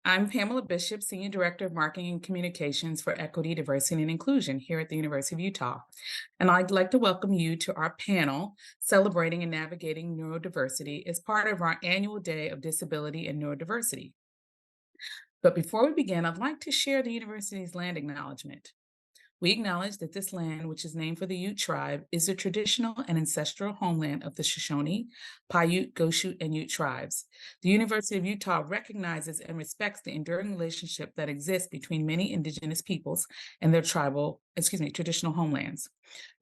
I'm Pamela Bishop, Senior Director of Marketing and Communications for Equity, Diversity, and Inclusion here at the University of Utah. And I'd like to welcome you to our panel, Celebrating and Navigating Neurodiversity, as part of our annual Day of Disability and Neurodiversity. But before we begin, I'd like to share the university's land acknowledgement. We acknowledge that this land, which is named for the Ute tribe, is the traditional and ancestral homeland of the Shoshone, Paiute, Goshute, and Ute tribes. The University of Utah recognizes and respects the enduring relationship that exists between many indigenous peoples and their traditional homelands.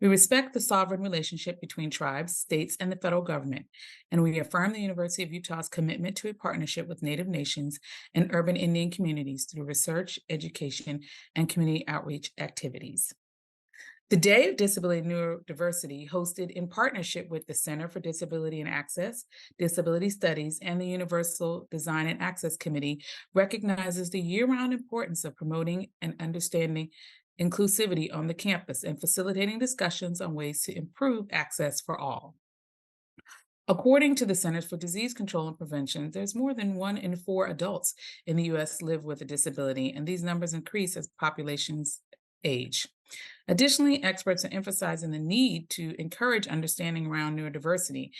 We respect the sovereign relationship between tribes, states, and the federal government, and we affirm the University of Utah's commitment to a partnership with Native nations and urban Indian communities through research, education, and community outreach activities. The Day of Disability and Neurodiversity, hosted in partnership with the Center for Disability and Access, Disability Studies, and the Universal Design and Access Committee, recognizes the year-round importance of promoting and understanding inclusivity on the campus and facilitating discussions on ways to improve access for all. According to the Centers for Disease Control and Prevention, there's more than 1 in 4 adults in the U.S. live with a disability, and these numbers increase as populations age. Additionally, experts are emphasizing the need to encourage understanding around neurodiversity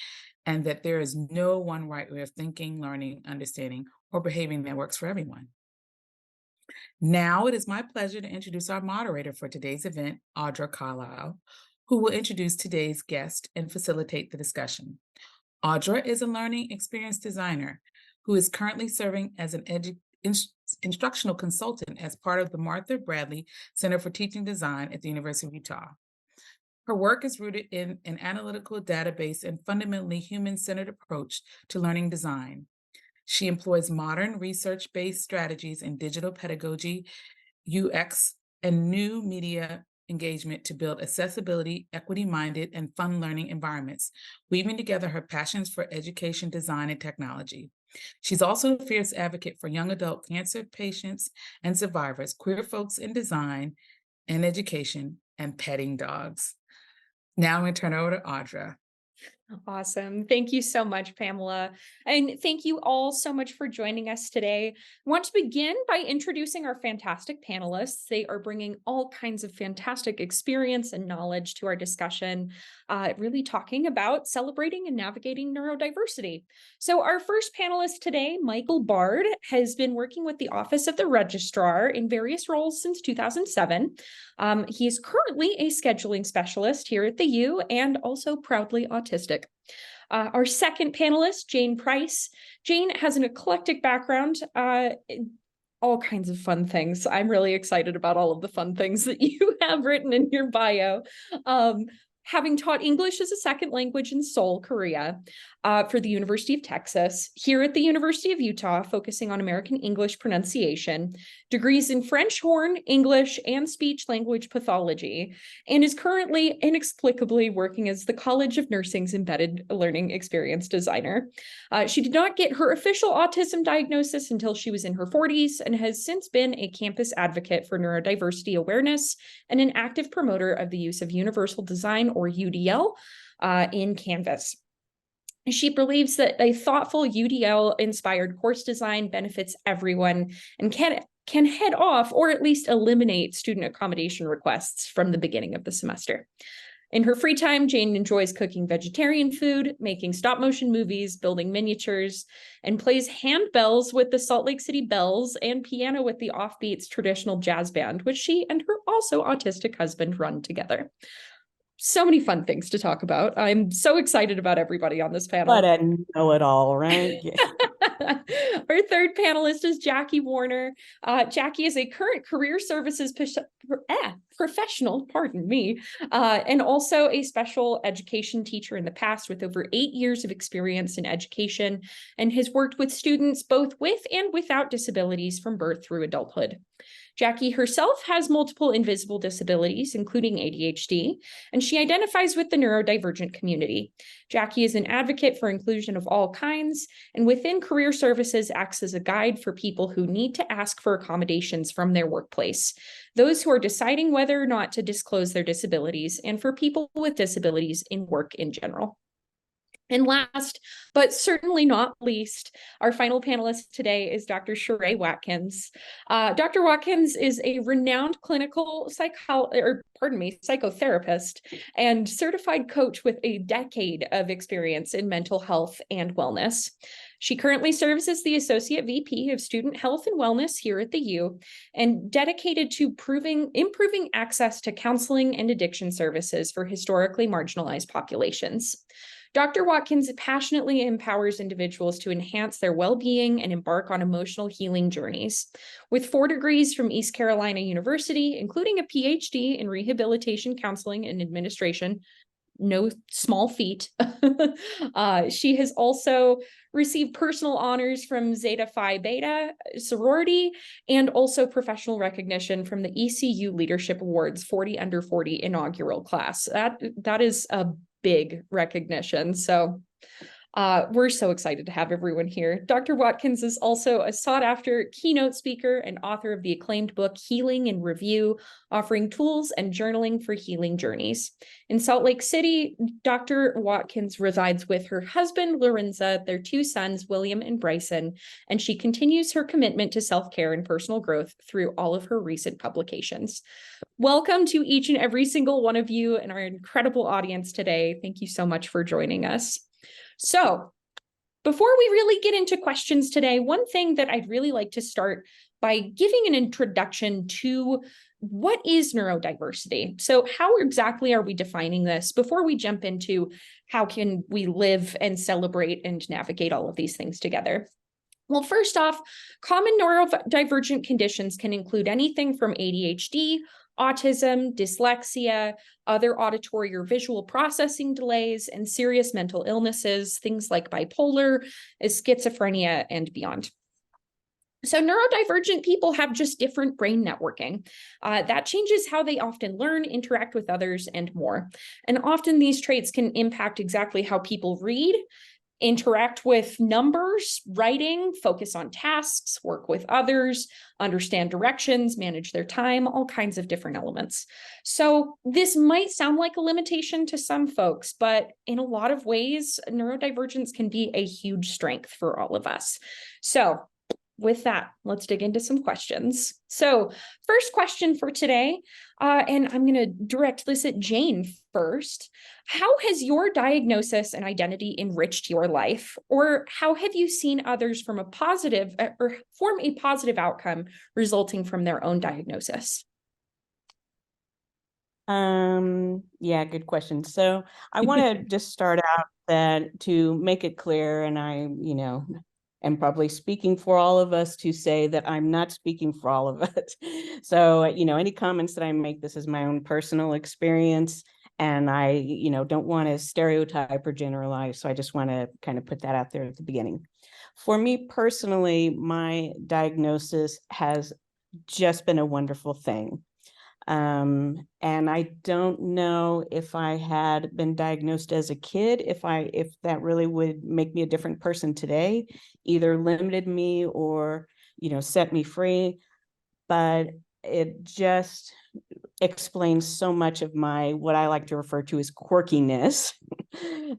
and that there is no one right way of thinking, learning, understanding, or behaving that works for everyone. Now it is my pleasure to introduce our moderator for today's event, Audra Carlisle, who will introduce today's guest and facilitate the discussion. Audra is a learning experience designer who is currently serving as an instructional consultant as part of the Martha Bradley Center for Teaching Design at the University of Utah. Her work is rooted in an analytical database and fundamentally human-centered approach to learning design. She employs modern research-based strategies in digital pedagogy, UX, and new media engagement to build accessibility, equity-minded, and fun learning environments, weaving together her passions for education, design, and technology. She's also a fierce advocate for young adult cancer patients and survivors, queer folks in design and education, and petting dogs. Now I'm going to turn it over to Audra. Awesome. Thank you so much, Pamela. And thank you all so much for joining us today. I want to begin by introducing our fantastic panelists. They are bringing all kinds of fantastic experience and knowledge to our discussion, really talking about celebrating and navigating neurodiversity. So our first panelist today, Michael Bard, has been working with the Office of the Registrar in various roles since 2007. He is currently a scheduling specialist here at the U and also proudly autistic. Our second panelist, Jane Price. Jane has an eclectic background, all kinds of fun things. I'm really excited about all of the fun things that you have written in your bio. Having taught English as a second language in Seoul, Korea, for the University of Texas, here at the University of Utah, focusing on American English pronunciation, degrees in French Horn, English, and speech language pathology, and is currently inexplicably working as the College of Nursing's embedded learning experience designer. She did not get her official autism diagnosis until she was in her 40s and has since been a campus advocate for neurodiversity awareness and an active promoter of the use of universal design, or UDL, in Canvas. She believes that a thoughtful UDL-inspired course design benefits everyone and can head off or at least eliminate student accommodation requests from the beginning of the semester. In her free time, Jane enjoys cooking vegetarian food, making stop-motion movies, building miniatures, and plays handbells with the Salt Lake City Bells and piano with the Offbeats traditional jazz band, which she and her also autistic husband run together. So many fun things to talk about. I'm so excited about everybody on this panel. What a know-it-all, right? Yeah. Our third panelist is Jackie Warner. Jackie is a current career services professional, and also a special education teacher in the past with over 8 years of experience in education, and has worked with students both with and without disabilities from birth through adulthood. Jackie herself has multiple invisible disabilities, including ADHD, and she identifies with the neurodivergent community. Jackie is an advocate for inclusion of all kinds, and within career services acts as a guide for people who need to ask for accommodations from their workplace, those who are deciding whether or not to disclose their disabilities, and for people with disabilities in work in general. And last, but certainly not least, our final panelist today is Dr. Sheree Watkins. Dr. Watkins is a renowned clinical psychotherapist and certified coach with a decade of experience in mental health and wellness. She currently serves as the Associate VP of Student Health and Wellness here at the U and dedicated to improving access to counseling and addiction services for historically marginalized populations. Dr. Watkins passionately empowers individuals to enhance their well-being and embark on emotional healing journeys. With 4 degrees from East Carolina University, including a PhD in rehabilitation counseling and administration, no small feat. She has also received personal honors from Zeta Phi Beta sorority and also professional recognition from the ECU Leadership Awards 40 Under 40 inaugural class. That is a big recognition. So we're so excited to have everyone here. Dr. Watkins is also a sought-after keynote speaker and author of the acclaimed book, Healing in Review, offering tools and journaling for healing journeys. In Salt Lake City, Dr. Watkins resides with her husband, Lorenza, their 2 sons, William and Bryson, and she continues her commitment to self-care and personal growth through all of her recent publications. Welcome to each and every single one of you and our incredible audience today. Thank you so much for joining us. So before we really get into questions today, one thing that I'd really like to start by giving an introduction to what is neurodiversity. So how exactly are we defining this before we jump into how can we live and celebrate and navigate all of these things together? Well, first off, common neurodivergent conditions can include anything from ADHD, autism, dyslexia, other auditory or visual processing delays, and serious mental illnesses, things like bipolar, schizophrenia, and beyond. So neurodivergent people have just different brain networking. That changes how they often learn, interact with others, and more. And often these traits can impact exactly how people read, interact with numbers, writing, focus on tasks, work with others, understand directions, manage their time, all kinds of different elements. So this might sound like a limitation to some folks, but in a lot of ways, neurodivergence can be a huge strength for all of us. So with that, let's dig into some questions. So first question for today, and I'm going to direct this at Jane first. How has your diagnosis and identity enriched your life? Or how have you seen others from a positive or form a positive outcome resulting from their own diagnosis? Yeah, good question. So I want to just start out that to make it clear, and I, am probably speaking for all of us to say that I'm not speaking for all of us. So, any comments that I make, this is my own personal experience, and I, don't want to stereotype or generalize. So I just want to kind of put that out there at the beginning. For me personally, my diagnosis has just been a wonderful thing. And I don't know if I had been diagnosed as a kid, if that really would make me a different person today, either limited me or, set me free. But it just explains so much of my, what I like to refer to as quirkiness,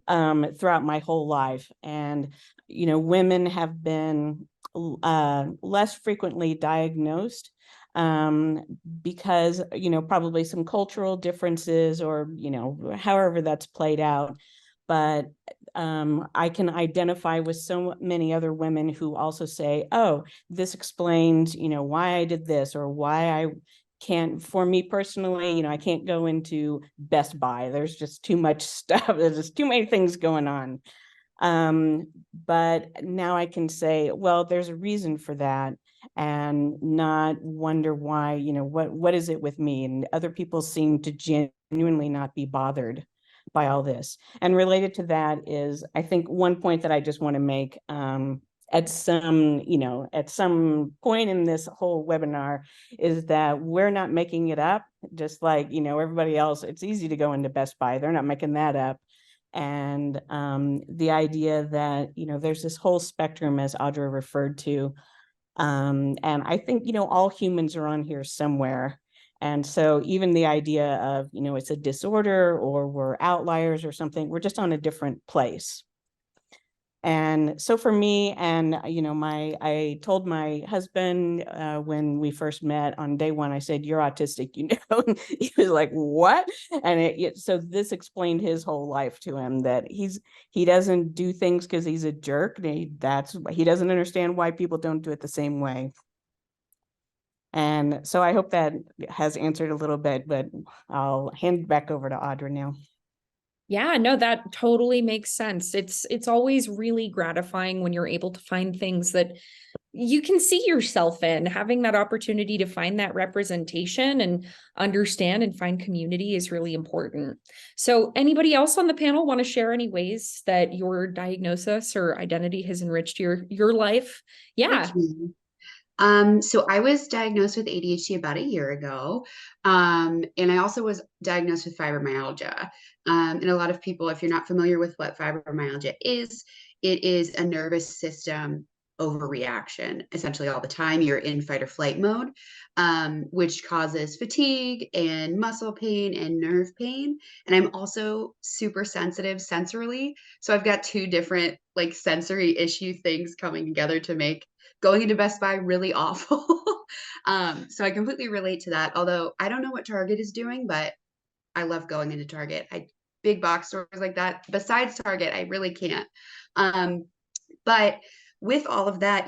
throughout my whole life. And, women have been less frequently diagnosed because, probably some cultural differences or, however that's played out. But I can identify with so many other women who also say, oh, this explains, why I did this or why I can't, for me personally, I can't go into Best Buy. There's just too much stuff. There's just too many things going on. But now I can say, well, there's a reason for that, and not wonder why, what is it with me? And other people seem to genuinely not be bothered by all this. And related to that is, I think one point that I just want to make, at some point in this whole webinar, is that we're not making it up. Just like, everybody else, it's easy to go into Best Buy. They're not making that up. And the idea that, there's this whole spectrum, as Audra referred to. And I think, all humans are on here somewhere. And so even the idea of, it's a disorder or we're outliers or something, we're just on a different place. And so for me, and I told my husband when we first met on day one, I said, "You're autistic," He was like, "What?" And so this explained his whole life to him, that he doesn't do things because he's a jerk. He doesn't understand why people don't do it the same way. And so I hope that has answered a little bit, but I'll hand it back over to Audra now. Yeah, no, that totally makes sense. It's always really gratifying when you're able to find things that you can see yourself in. Having that opportunity to find that representation and understand and find community is really important. So anybody else on the panel want to share any ways that your diagnosis or identity has enriched your life? Yeah. So I was diagnosed with ADHD about a year ago. And I also was diagnosed with fibromyalgia. And a lot of people, if you're not familiar with what fibromyalgia is, it is a nervous system overreaction. Essentially, all the time you're in fight or flight mode, which causes fatigue and muscle pain and nerve pain. And I'm also super sensitive sensorily. So I've got two different like sensory issue things coming together to make going into Best Buy really awful. So I completely relate to that. Although I don't know what Target is doing, but I love going into Target. Big box stores like that. Besides Target, I really can't. But with all of that,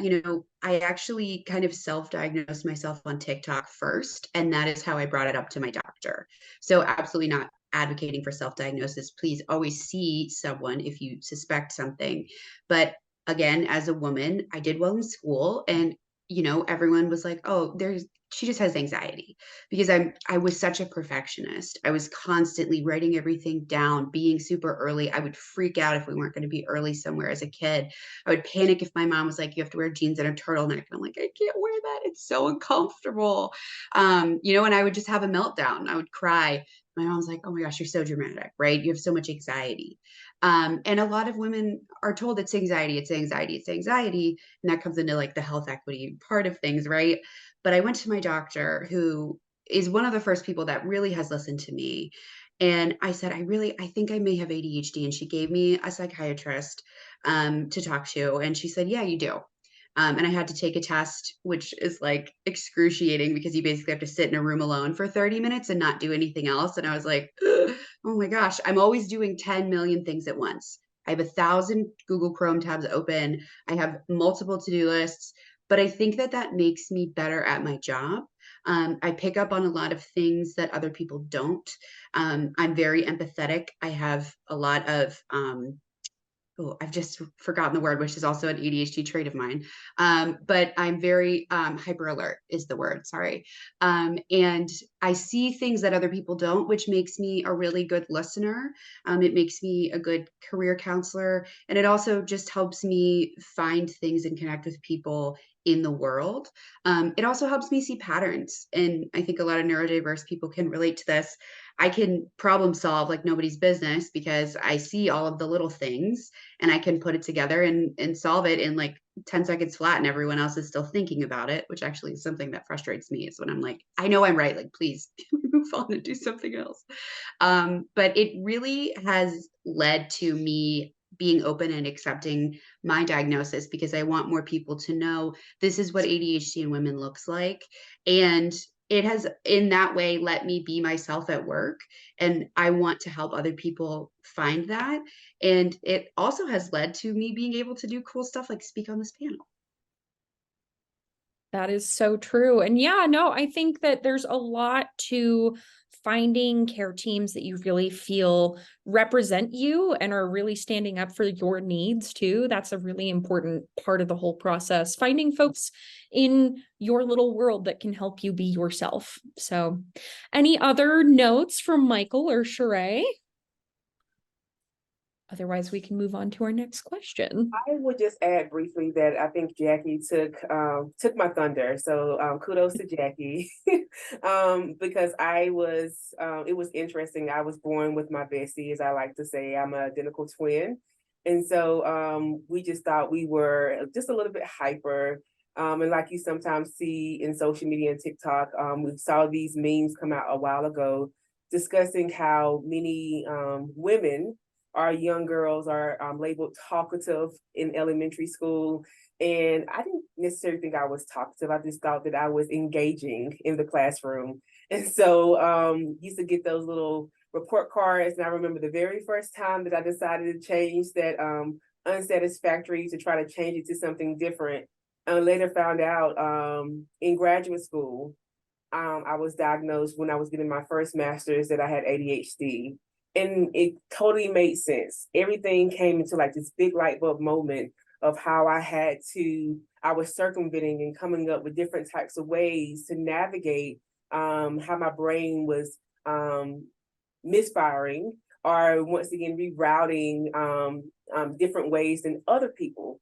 I actually kind of self-diagnosed myself on TikTok first, and that is how I brought it up to my doctor. So absolutely not advocating for self-diagnosis. Please always see someone if you suspect something. But again, as a woman, I did well in school, and everyone was like, "Oh, she just has anxiety," because I was such a perfectionist. I was constantly writing everything down, being super early. I would freak out if we weren't going to be early somewhere as a kid. I would panic if my mom was like, "You have to wear jeans and a turtleneck," and I'm like, "I can't wear that. It's so uncomfortable." And I would just have a meltdown. I would cry. My mom's like, "Oh my gosh, you're so dramatic, right? You have so much anxiety." And a lot of women are told it's anxiety, it's anxiety, it's anxiety. And that comes into like the health equity part of things, right? But I went to my doctor, who is one of the first people that really has listened to me. And I said, I think I may have ADHD. And she gave me a psychiatrist to talk to. And she said, "Yeah, you do." And I had to take a test, which is like excruciating because you basically have to sit in a room alone for 30 minutes and not do anything else. And I was like, "Ugh, oh my gosh, I'm always doing 10 million things at once. I have 1,000 Google Chrome tabs open. I have multiple to-do lists, but I think that makes me better at my job. I pick up on a lot of things that other people don't. I'm very empathetic. I have a lot of I've just forgotten the word, which is also an ADHD trait of mine. But I'm very hyper alert is the word, sorry. And I see things that other people don't, which makes me a really good listener. It makes me a good career counselor. And it also just helps me find things and connect with people in the world. It also helps me see patterns. And I think a lot of neurodiverse people can relate to this. I can problem solve like nobody's business because I see all of the little things and I can put it together and solve it in like 10 seconds flat, and everyone else is still thinking about it, which actually is something that frustrates me, is when I'm like, I know I'm right, like please move on and do something else. But it really has led to me being open and accepting my diagnosis, because I want more people to know this is what ADHD in women looks like. And it has in that way let me be myself at work, and I want to help other people find that. And it also has led to me being able to do cool stuff like speak on this panel. That is so true. And yeah, no, I think that there's a lot to finding care teams that you really feel represent you and are really standing up for your needs too. That's a really important part of the whole process. Finding folks in your little world that can help you be yourself. So, any other notes from Michael or Sheree? Otherwise, we can move on to our next question. I would just add briefly that I think Jackie took my thunder. So kudos to Jackie. Because it was interesting. I was born with my bestie, as I like to say. I'm an identical twin. And so we just thought we were just a little bit hyper. And like you sometimes see in social media and TikTok, we saw these memes come out a while ago discussing how many women our young girls are labeled talkative in elementary school. And I didn't necessarily think I was talkative. I just thought that I was engaging in the classroom. And so used to get those little report cards. And I remember the very first time that I decided to change that unsatisfactory to try to change it to something different. And later found out in graduate school, I was diagnosed when I was getting my first master's that I had ADHD. And it totally made sense. Everything came into like this big light bulb moment of how I was circumventing and coming up with different types of ways to navigate how my brain was misfiring or once again rerouting different ways than other people.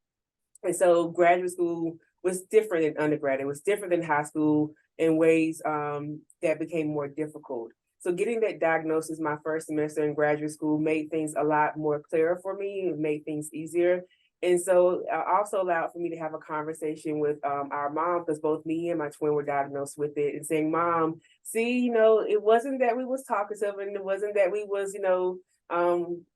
And so graduate school was different than undergrad. It was different than high school in ways that became more difficult. So getting that diagnosis my first semester in graduate school made things a lot more clear for me. It made things easier. And so also allowed for me to have a conversation with our mom, because both me and my twin were diagnosed with it, and saying, Mom, see, it wasn't that we was talkative and it wasn't that we was,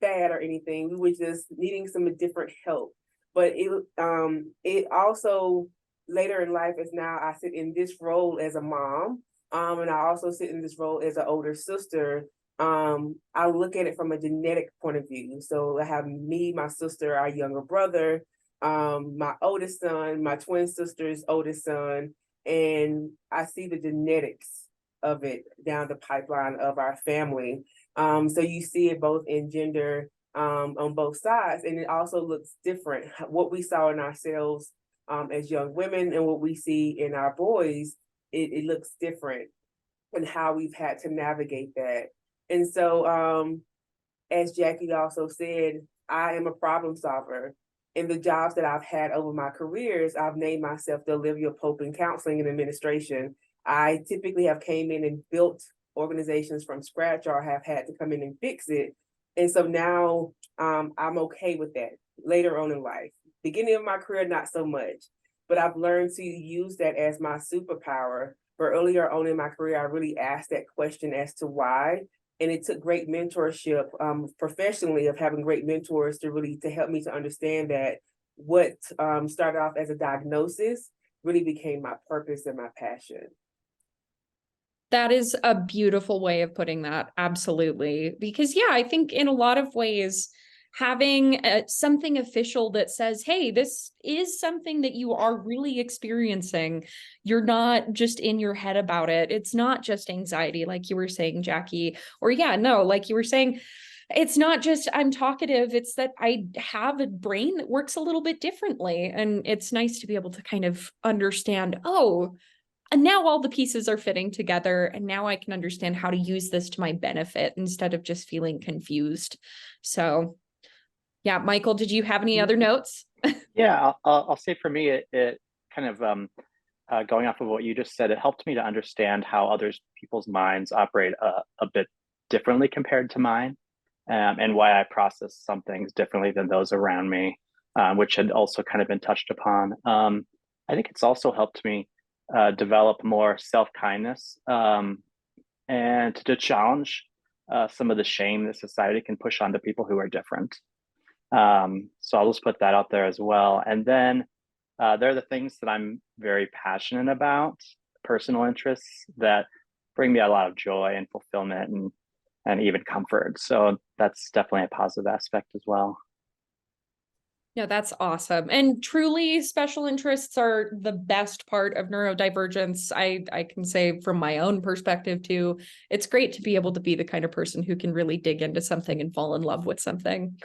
bad or anything. We were just needing some different help. But it also later in life is now I sit in this role as a mom. And I also sit in this role as an older sister. I look at it from a genetic point of view. So I have me, my sister, our younger brother, my oldest son, my twin sister's oldest son, and I see the genetics of it down the pipeline of our family. So you see it both in gender on both sides, and it also looks different. What we saw in ourselves as young women and what we see in our boys, it looks different, and how we've had to navigate that. And so, as Jackie also said, I am a problem solver. In the jobs that I've had over my careers, I've named myself the Olivia Pope in counseling and administration. I typically have came in and built organizations from scratch, or have had to come in and fix it. And so now I'm okay with that later on in life. Beginning of my career, not so much, but I've learned to use that as my superpower. But earlier on in my career, I really asked that question as to why. And it took great mentorship professionally, of having great mentors to help me to understand that what started off as a diagnosis really became my purpose and my passion. That is a beautiful way of putting that. Absolutely. Because yeah, I think in a lot of ways, having something official that says, hey, this is something that you are really experiencing. You're not just in your head about it. It's not just anxiety, like you were saying, Jackie, or like you were saying, it's not just I'm talkative. It's that I have a brain that works a little bit differently. And it's nice to be able to kind of understand, and now all the pieces are fitting together, and now I can understand how to use this to my benefit instead of just feeling confused. So yeah, Michael, did you have any other notes? Yeah, I'll say for me, it kind of going off of what you just said, it helped me to understand how people's minds operate a bit differently compared to mine, and why I process some things differently than those around me, which had also kind of been touched upon. I think it's also helped me develop more self-kindness, and to challenge some of the shame that society can push onto people who are different. So I'll just put that out there as well. And then there are the things that I'm very passionate about, personal interests that bring me a lot of joy and fulfillment and even comfort. So that's definitely a positive aspect as well. No, that's awesome. And truly, special interests are the best part of neurodivergence. I can say from my own perspective too, it's great to be able to be the kind of person who can really dig into something and fall in love with something.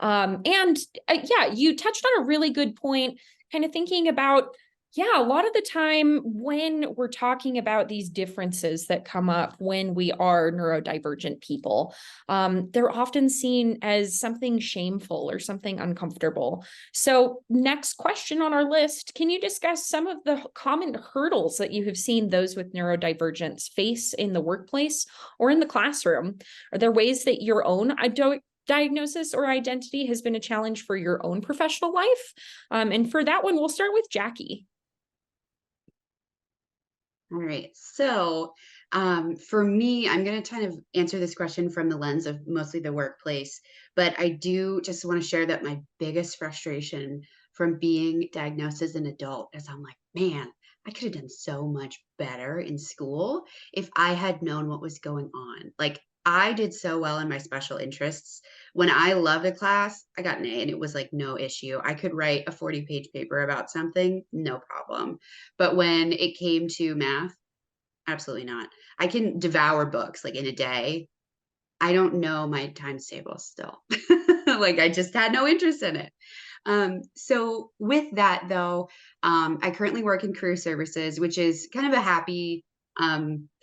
You touched on a really good point, kind of thinking about, a lot of the time when we're talking about these differences that come up when we are neurodivergent people, they're often seen as something shameful or something uncomfortable. So next question on our list, can you discuss some of the common hurdles that you have seen those with neurodivergence face in the workplace or in the classroom? Are there ways that your own diagnosis or identity has been a challenge for your own professional life? And for that one, we'll start with Jackie. All right. So, for me, I'm going to kind of answer this question from the lens of mostly the workplace, but I do just want to share that my biggest frustration from being diagnosed as an adult is I'm like, man, I could have done so much better in school if I had known what was going on. Like, I did so well in my special interests. When I loved a class, I got an A and it was like no issue. I could write a 40-page paper about something, no problem. But when it came to math, absolutely not. I can devour books like in a day. I don't know my times table still. Like I just had no interest in it. So with that though, I currently work in career services, which is kind of a happy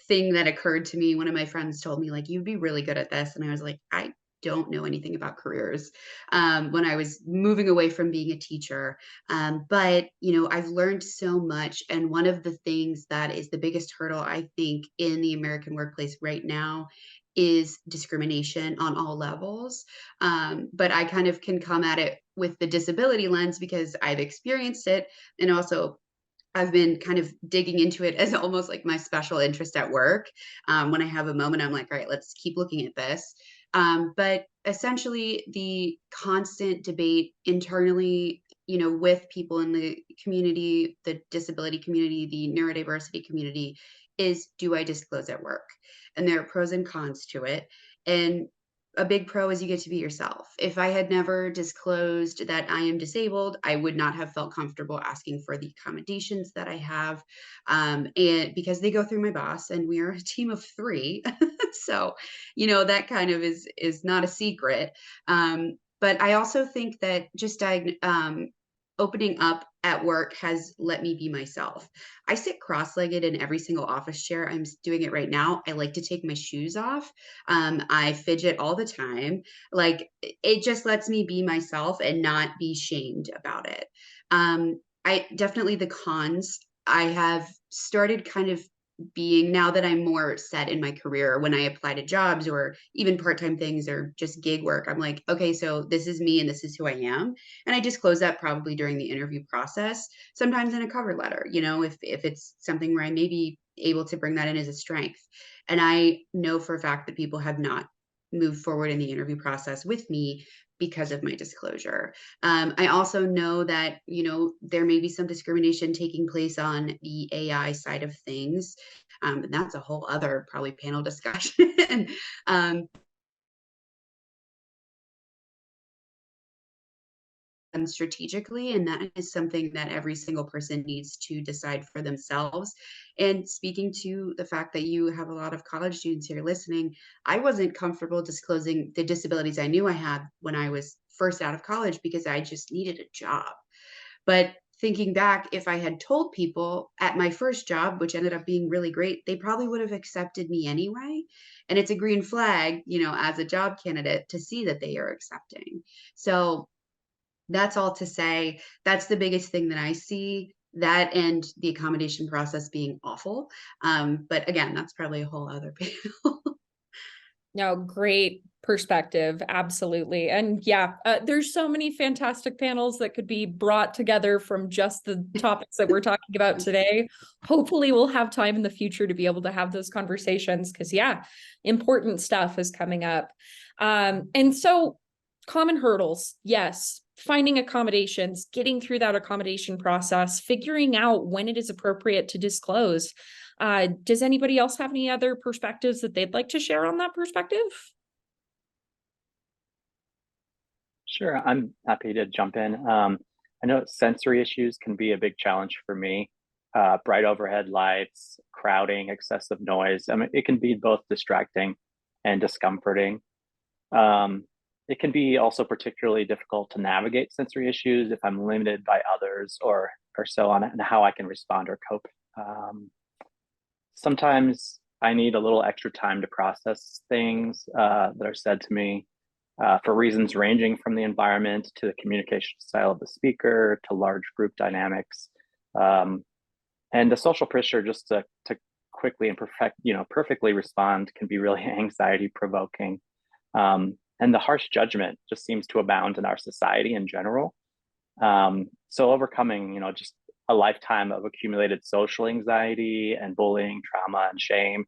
thing that occurred to me. One of my friends told me like, you'd be really good at this. And I was like, I don't know anything about careers when I was moving away from being a teacher. But, I've learned so much. And one of the things that is the biggest hurdle, I think, in the American workplace right now is discrimination on all levels. But I kind of can come at it with the disability lens because I've experienced it. And also, I've been kind of digging into it as almost like my special interest at work. When I have a moment, I'm like, all right, let's keep looking at this. But essentially, the constant debate internally, with people in the community, the disability community, the neurodiversity community, is do I disclose at work? And there are pros and cons to it. And a big pro is you get to be yourself. If I had never disclosed that I am disabled, I would not have felt comfortable asking for the accommodations that I have. And because they go through my boss and we are a team of three. So, that kind of is not a secret. But I also think that just opening up at work has let me be myself. I sit cross-legged in every single office chair. I'm doing it right now. I like to take my shoes off. I fidget all the time. Like it just lets me be myself and not be shamed about it. I definitely the cons. I have started kind of being now that I'm more set in my career when I apply to jobs or even part-time things or just gig work, I'm like, okay, so this is me and this is who I am. And I disclose that probably during the interview process, sometimes in a cover letter, if it's something where I may be able to bring that in as a strength. And I know for a fact that people have not moved forward in the interview process with me because of my disclosure. I also know that, there may be some discrimination taking place on the AI side of things. And that's a whole other probably panel discussion. Strategically, and that is something that every single person needs to decide for themselves. And speaking to the fact that you have a lot of college students here listening, I wasn't comfortable disclosing the disabilities I knew I had when I was first out of college because I just needed a job. But thinking back, if I had told people at my first job, which ended up being really great, they probably would have accepted me anyway. And it's a green flag, as a job candidate to see that they are accepting. So that's all to say, that's the biggest thing that I see, that and the accommodation process being awful. But again, that's probably a whole other panel. No, great perspective. Absolutely. And yeah, there's so many fantastic panels that could be brought together from just the topics that we're talking about today. Hopefully we'll have time in the future to be able to have those conversations because yeah, important stuff is coming up. And so common hurdles, yes, finding accommodations, getting through that accommodation process, figuring out when it is appropriate to disclose. Does anybody else have any other perspectives that they'd like to share on that perspective? Sure, I'm happy to jump in. I know sensory issues can be a big challenge for me. Bright overhead lights, crowding, excessive noise. I mean, it can be both distracting and discomforting. It can be also particularly difficult to navigate sensory issues if I'm limited by others or so on and how I can respond or cope. Sometimes I need a little extra time to process things that are said to me for reasons ranging from the environment to the communication style of the speaker to large group dynamics. And the social pressure just to quickly and perfectly respond can be really anxiety provoking. And the harsh judgment just seems to abound in our society in general. So overcoming, just a lifetime of accumulated social anxiety and bullying, trauma, and shame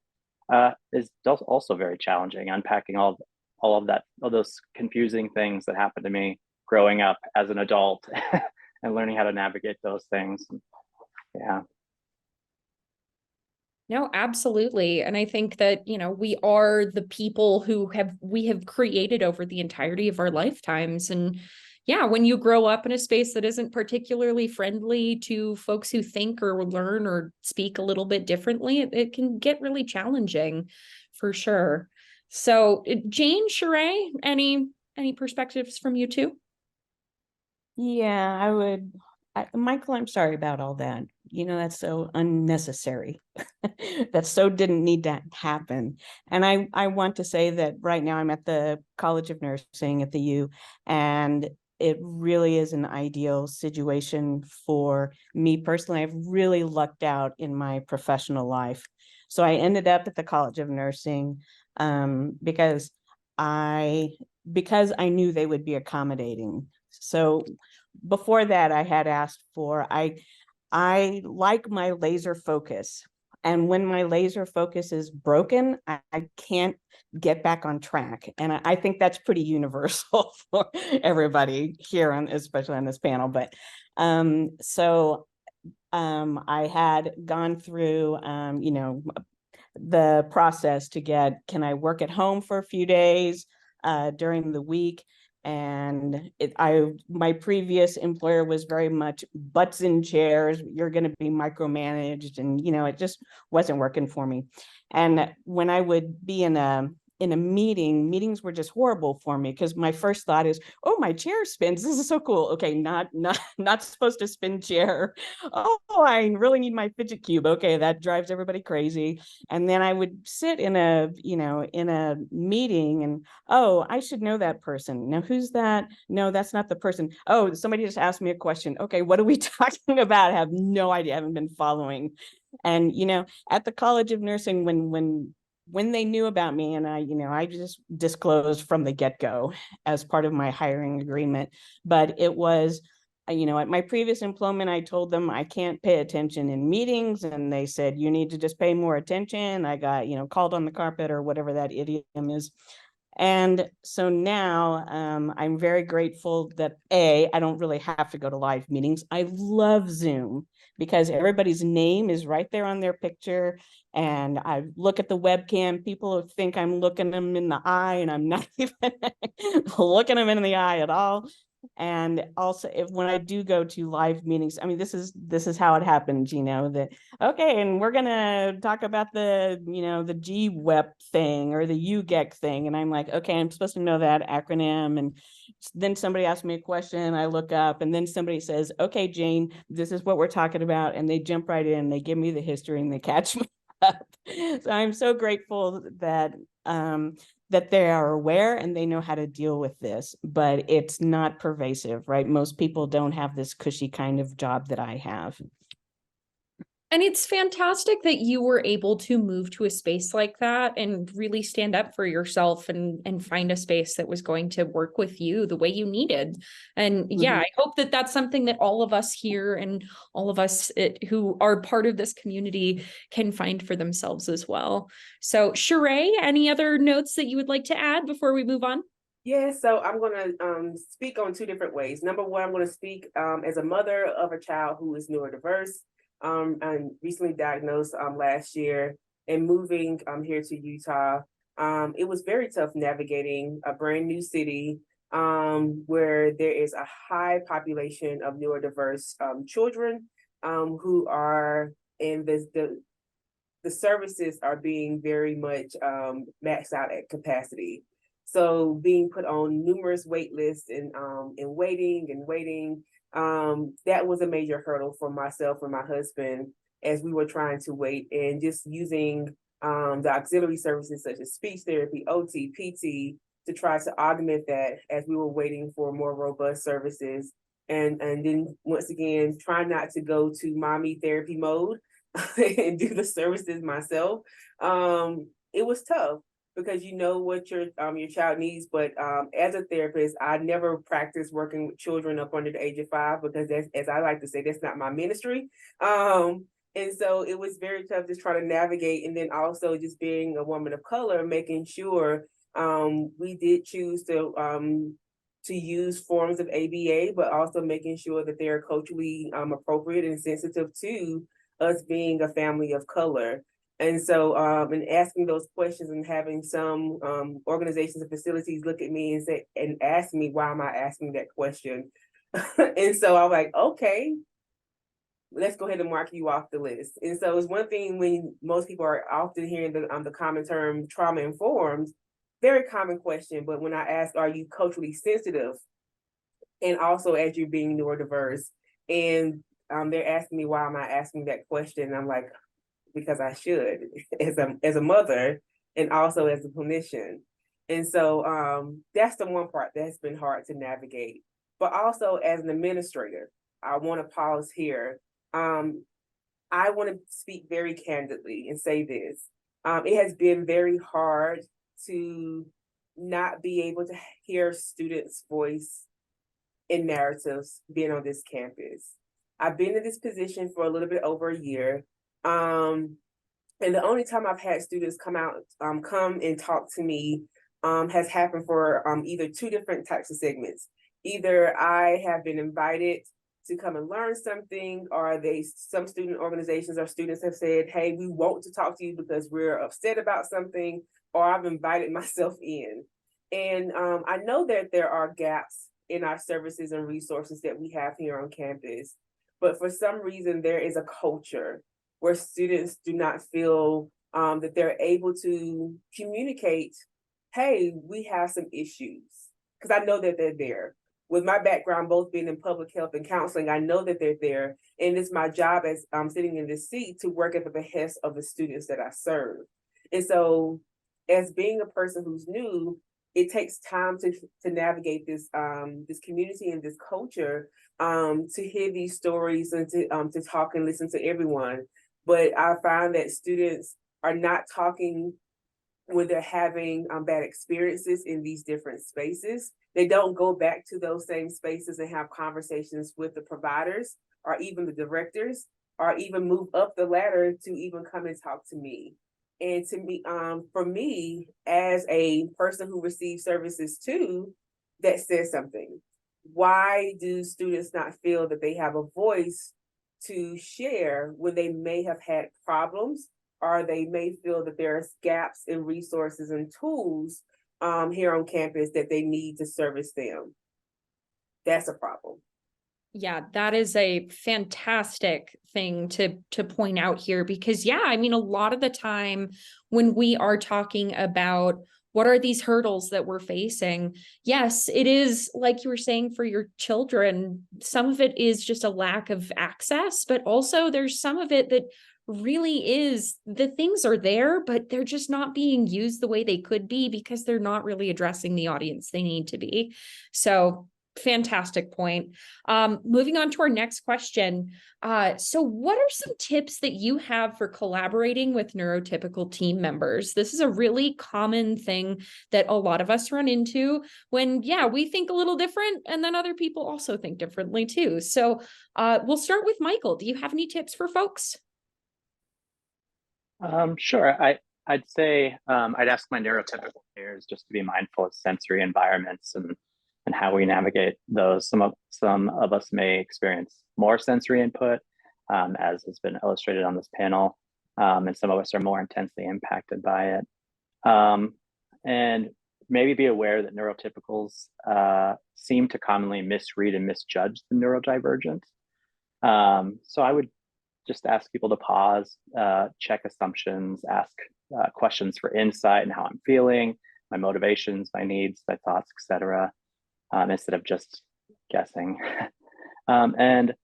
is also very challenging. Unpacking all of that, all those confusing things that happened to me growing up as an adult, and learning how to navigate those things. Yeah. No, absolutely. And I think that, we are the people who we have created over the entirety of our lifetimes. And yeah, when you grow up in a space that isn't particularly friendly to folks who think or learn or speak a little bit differently, it can get really challenging for sure. So Jane, Sheree, any perspectives from you too? Yeah, Michael, I'm sorry about all that. That's so unnecessary. That so didn't need to happen. And I want to say that right now I'm at the College of Nursing at the U, and it really is an ideal situation for me personally. I've really lucked out in my professional life. So I ended up at the College of Nursing because I knew they would be accommodating. So before that, I had asked for, I like my laser focus. And when my laser focus is broken, I can't get back on track. And I think that's pretty universal for everybody here, especially on this panel. But I had gone through, the process to get, can I work at home for a few days during the week? And my previous employer was very much butts in chairs. You're going to be micromanaged, and it just wasn't working for me. And when I would be in a meetings were just horrible for me, because my first thought is, oh, my chair spins. This is so cool. Okay, not supposed to spin chair. Oh, I really need my fidget cube. Okay, that drives everybody crazy. And then I would sit in a meeting, and oh, I should know that person. Now, who's that? No, that's not the person. Oh, somebody just asked me a question. Okay, what are we talking about? I have no idea. I haven't been following. And at the College of Nursing, when they knew about me, and I just disclosed from the get-go as part of my hiring agreement. But it was, at my previous employment, I told them I can't pay attention in meetings, and they said, you need to just pay more attention. I got, called on the carpet, or whatever that idiom is. And so now I'm very grateful that I don't really have to go to live meetings. I love Zoom because everybody's name is right there on their picture. And I look at the webcam, people think I'm looking them in the eye, and I'm not even looking them in the eye at all. And also, when I do go to live meetings, I mean, this is how it happens, that, okay, and we're gonna talk about the the GWEP thing or the UGEC thing, and I'm like, okay, I'm supposed to know that acronym. And then somebody asks me a question, I look up, and then somebody says, okay, Jane, this is what we're talking about, and they jump right in, they give me the history, and they catch me up. So I'm so grateful that that they are aware and they know how to deal with this, but it's not pervasive, right? Most people don't have this cushy kind of job that I have. And it's fantastic that you were able to move to a space like that and really stand up for yourself and find a space that was going to work with you the way you needed. And yeah, I hope that that's something that all of us here and all of us who are part of this community can find for themselves as well. So Sheree, any other notes that you would like to add before we move on? Yeah, so I'm going to speak on two different ways. Number one, I'm going to speak as a mother of a child who is neurodiverse. I'm recently diagnosed last year, and moving here to Utah. It was very tough navigating a brand new city where there is a high population of neurodiverse children who are in the services are being very much maxed out at capacity. So being put on numerous wait lists and waiting. That was a major hurdle for myself and my husband as we were trying to wait, and just using the auxiliary services such as speech therapy, OT, PT to try to augment that as we were waiting for more robust services. And then once again, try not to go to mommy therapy mode and do the services myself. It was tough. because you know what your child needs. But as a therapist, I never practiced working with children up under the age of 5, because that's, as I like to say, that's not my ministry. And so it was very tough just trying to navigate, and then also just being a woman of color, making sure we did choose to use forms of ABA, but also making sure that they're culturally appropriate and sensitive to us being a family of color. And so, and asking those questions and having some organizations and facilities look at me and say, and ask me, why am I asking that question? And so I'm like, okay, let's go ahead and mark you off the list. And so it's one thing when most people are often hearing the common term trauma informed, very common question. But when I ask, are you culturally sensitive? And also, as you're being neurodiverse, and they're asking me, why am I asking that question? And I'm like, because I should, as a mother and also as a clinician. And so that's the one part that's been hard to navigate. But also as an administrator, I want to pause here. I want to speak very candidly and say this. It has been very hard to not be able to hear students' voice in narratives being on this campus. I've been in this position for a little bit over a year. And the only time I've had students come and talk to me has happened for either 2 different types of segments. Either I have been invited to come and learn something, or some student organizations or students have said, hey, we want to talk to you because we're upset about something, or I've invited myself in. And I know that there are gaps in our services and resources that we have here on campus, but for some reason there is a culture where students do not feel that they're able to communicate, hey, we have some issues, because I know that they're there. With my background, both being in public health and counseling, I know that they're there. And it's my job as I'm sitting in this seat to work at the behest of the students that I serve. And so as being a person who's new, it takes time to navigate this this community and this culture, to hear these stories and to talk and listen to everyone. But I find that students are not talking when they're having bad experiences in these different spaces. They don't go back to those same spaces and have conversations with the providers or even the directors, or even move up the ladder to even come and talk to me. And to me, for me, as a person who receives services too, that says something. Why do students not feel that they have a voice to share when they may have had problems, or they may feel that there's gaps in resources and tools here on campus that they need to service them? That's a problem. Yeah, that is a fantastic thing to point out here, because yeah, I mean, a lot of the time when we are talking about what are these hurdles that we're facing, yes, it is like you were saying for your children, some of it is just a lack of access, but also there's some of it that really is the things are there, but they're just not being used the way they could be because they're not really addressing the audience they need to be. So fantastic point. Moving on to our next question. So what are some tips that you have for collaborating with neurotypical team members? This is a really common thing that a lot of us run into when, yeah, we think a little different, and then other people also think differently too. So we'll start with Michael. Do you have any tips for folks? Sure. I'd say I'd ask my neurotypical peers just to be mindful of sensory environments and how we navigate those. Some of us may experience more sensory input, as has been illustrated on this panel, and some of us are more intensely impacted by it. And maybe be aware that neurotypicals seem to commonly misread and misjudge the neurodivergent. So I would just ask people to pause, check assumptions, ask questions for insight and how I'm feeling, my motivations, my needs, my thoughts, etc., instead of just guessing. And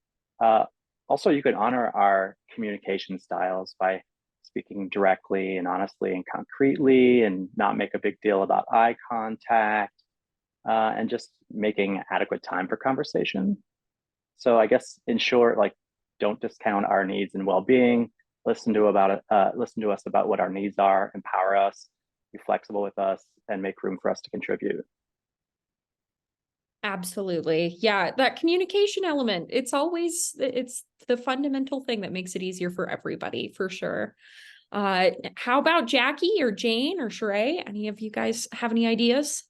also, you can honor our communication styles by speaking directly and honestly and concretely, and not make a big deal about eye contact, and just making adequate time for conversation. So I guess in short, like, don't discount our needs and well-being. Listen to us about what our needs are, empower us, be flexible with us, and make room for us to contribute. Absolutely. Yeah, that communication element, it's the fundamental thing that makes it easier for everybody, for sure. How about Jackie or Jane or Sheree? Any of you guys have any ideas?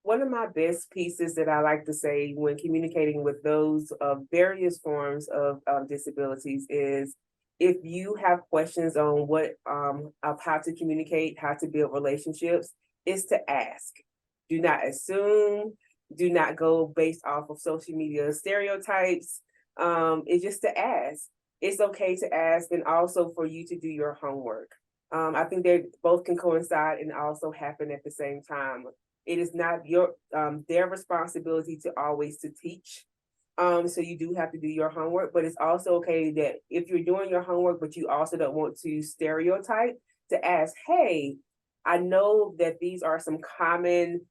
One of my best pieces that I like to say when communicating with those of various forms of disabilities is, if you have questions on of how to communicate, how to build relationships, is to ask. Do not assume. Do not go based off of social media stereotypes. It's just to ask. It's okay to ask, and also for you to do your homework. I think they both can coincide and also happen at the same time. It is not their responsibility to always to teach. So you do have to do your homework, but it's also okay that if you're doing your homework, but you also don't want to stereotype, to ask, hey, I know that these are some common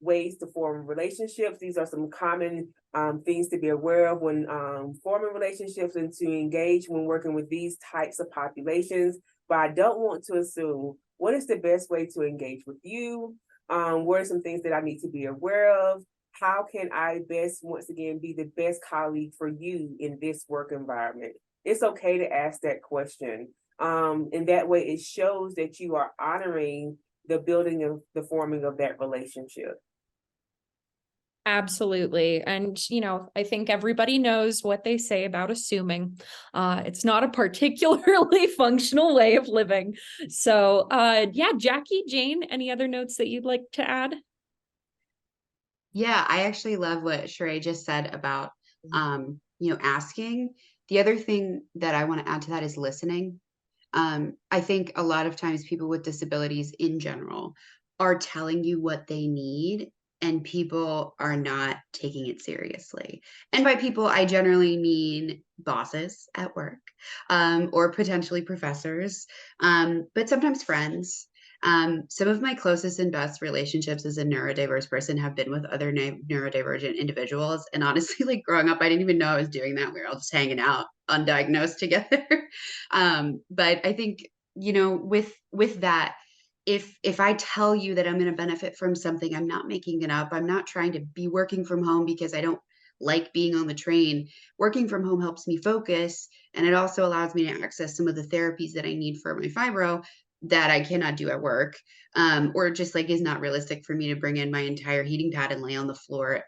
ways to form relationships. These are some common things to be aware of when forming relationships and to engage when working with these types of populations. But I don't want to assume. What is the best way to engage with you? What are some things that I need to be aware of? How can I best, once again, be the best colleague for you in this work environment? It's okay to ask that question. And that way it shows that you are honoring the building of the forming of that relationship. Absolutely. And, I think everybody knows what they say about assuming. It's not a particularly functional way of living. So, yeah, Jackie, Jane, any other notes that you'd like to add? Yeah, I actually love what Sheree just said about, asking. The other thing that I want to add to that is listening. I think a lot of times people with disabilities in general are telling you what they need, and people are not taking it seriously. And by people, I generally mean bosses at work, or potentially professors, but sometimes friends. Some of my closest and best relationships as a neurodiverse person have been with other neurodivergent individuals. And honestly, like growing up, I didn't even know I was doing that. We were all just hanging out undiagnosed together. But I think, with that, if I tell you that I'm going to benefit from something, I'm not making it up. I'm not trying to be working from home because I don't like being on the train. Working from home helps me focus, and it also allows me to access some of the therapies that I need for my fibro that I cannot do at work, or just like is not realistic for me to bring in my entire heating pad and lay on the floor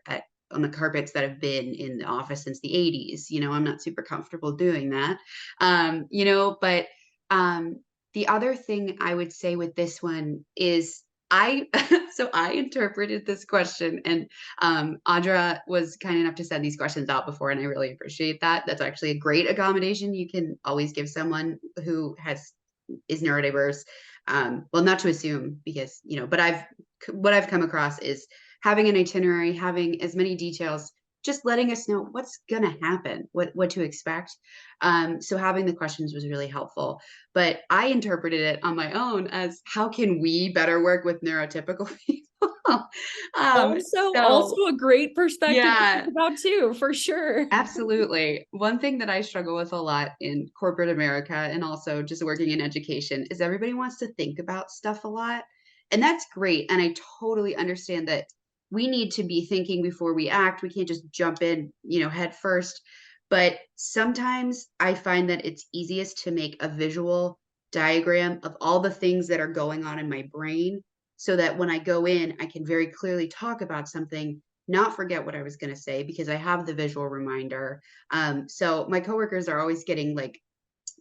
on the carpets that have been in the office since the 80s. I'm not super comfortable doing that. But the other thing I would say with this one is so I interpreted this question, and Audra was kind enough to send these questions out before, and I really appreciate that. That's actually a great accommodation you can always give someone who is neurodiverse. Well, not to assume, because but what I've come across is having an itinerary, having as many details, just letting us know what's going to happen, what to expect. So having the questions was really helpful, but I interpreted it on my own as, how can we better work with neurotypical people? Also a great perspective to Yeah. think about too, for sure. Absolutely. One thing that I struggle with a lot in corporate America, and also just working in education, is everybody wants to think about stuff a lot. And that's great. And I totally understand that we need to be thinking before we act. We can't just jump in, head first. But sometimes I find that it's easiest to make a visual diagram of all the things that are going on in my brain, so that when I go in, I can very clearly talk about something, not forget what I was going to say, because I have the visual reminder. So my coworkers are always getting like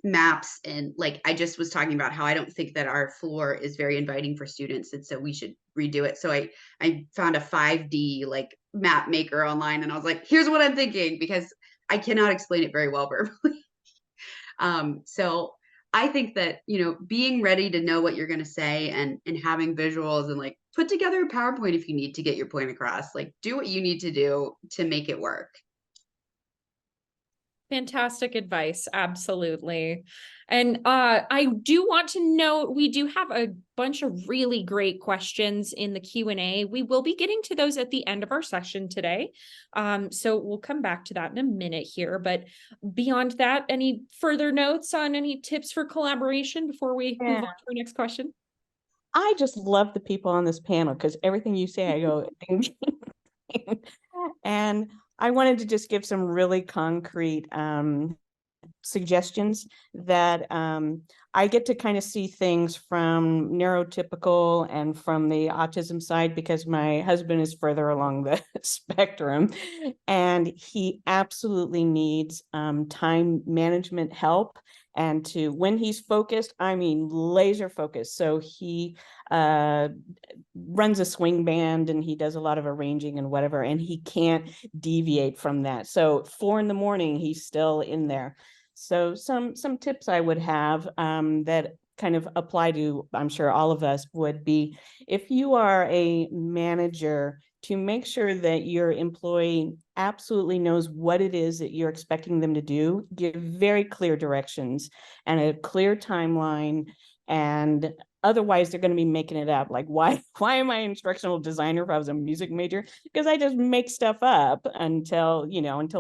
maps, and like I just was talking about how I don't think that our floor is very inviting for students, and so we should redo it. So I found a 5D like map maker online, and I was like, here's what I'm thinking, because I cannot explain it very well verbally. So I think that, being ready to know what you're going to say, and having visuals, and like put together a PowerPoint if you need to get your point across, like do what you need to do to make it work. Fantastic advice. Absolutely. And I do want to note, we do have a bunch of really great questions in the Q&A. We will be getting to those at the end of our session today. So we'll come back to that in a minute here. But beyond that, any further notes on any tips for collaboration before we move on to our next question? I just love the people on this panel because everything you say, I go, ding, ding, ding. And I wanted to just give some really concrete suggestions that I get to kind of see things from neurotypical and from the autism side because my husband is further along the spectrum and he absolutely needs time management help. And to when he's focused, I mean laser focused. So he runs a swing band and he does a lot of arranging and whatever, and he can't deviate from that. So 4 a.m, he's still in there. So some tips I would have that kind of apply to, I'm sure all of us, would be if you are a manager, to make sure that your employee absolutely knows what it is that you're expecting them to do, give very clear directions and a clear timeline. And otherwise they're going to be making it up. Like, why am I an instructional designer if I was a music major? Because I just make stuff up until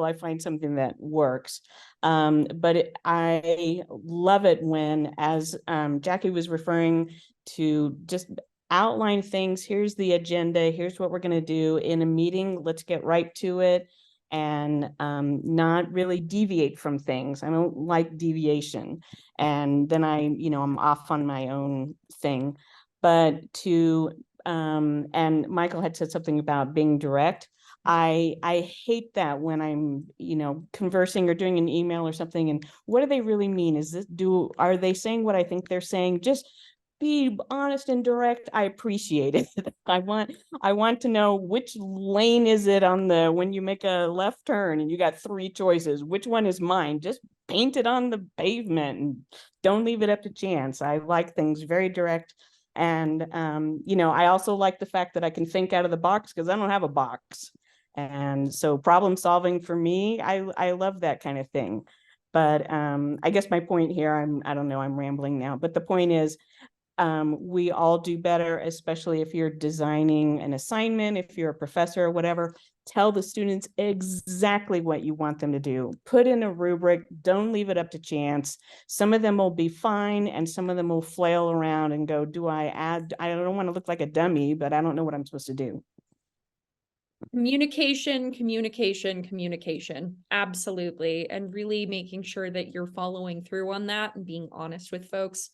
I find something that works. But I love it when, as Jackie was referring to, just outline things. Here's the agenda. Here's what we're going to do in a meeting. Let's get right to it and not really deviate from things. I don't like deviation. And then I'm off on my own thing. But and Michael had said something about being direct. I hate that when I'm, conversing or doing an email or something. And what do they really mean? Are they saying what I think they're saying? Just be honest and direct. I appreciate it. I want to know which lane is it on when you make a left turn and you got 3 choices, which one is mine? Just paint it on the pavement and don't leave it up to chance. I like things very direct. And, I also like the fact that I can think out of the box because I don't have a box. And so problem solving for me, I love that kind of thing. But I guess my point here, I don't know, I'm rambling now, but the point is, we all do better, especially if you're designing an assignment, if you're a professor or whatever. Tell the students exactly what you want them to do. Put in a rubric, don't leave it up to chance. Some of them will be fine and some of them will flail around and go, I don't want to look like a dummy, but I don't know what I'm supposed to do. Communication. Absolutely. And really making sure that you're following through on that and being honest with folks.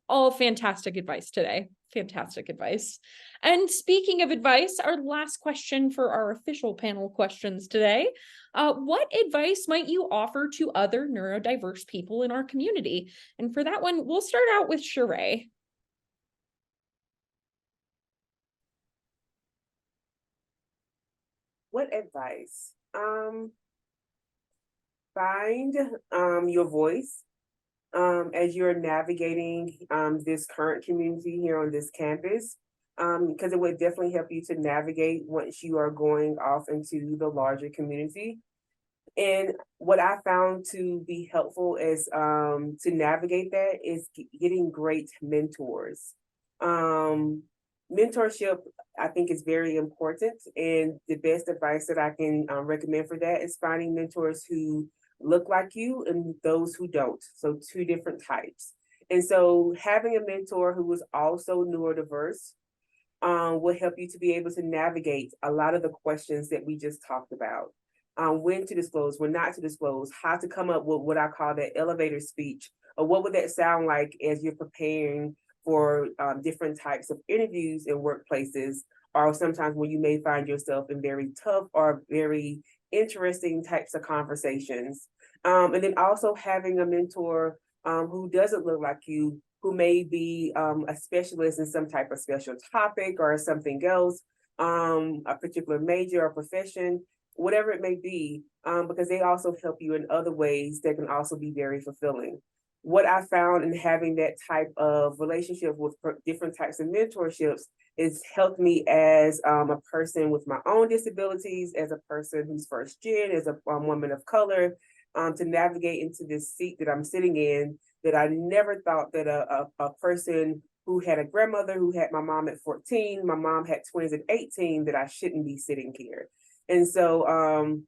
All fantastic advice today. Fantastic advice. And speaking of advice, our last question for our official panel questions today. What advice might you offer to other neurodiverse people in our community? And for that one, we'll start out with Sheree. What advice? Find your voice as you're navigating this current community here on this campus, because it would definitely help you to navigate once you are going off into the larger community. And what I found to be helpful is to navigate that is getting great mentors. Mentorship, I think, is very important. And the best advice that I can recommend for that is finding mentors who look like you and those who don't. So 2 different types. And so having a mentor who is also neurodiverse will help you to be able to navigate a lot of the questions that we just talked about. When to disclose, when not to disclose, how to come up with what I call that elevator speech, or what would that sound like as you're preparing for different types of interviews in workplaces, or sometimes when you may find yourself in very tough or very interesting types of conversations. And then also having a mentor who doesn't look like you, who may be a specialist in some type of special topic or something else, a particular major or profession, whatever it may be, because they also help you in other ways that can also be very fulfilling. What I found in having that type of relationship with different types of mentorships is helped me as a person with my own disabilities, as a person who's first gen, as a woman of color, to navigate into this seat that I'm sitting in, that I never thought that a person who had a grandmother who had my mom at 14, my mom had twins at 18, that I shouldn't be sitting here. And so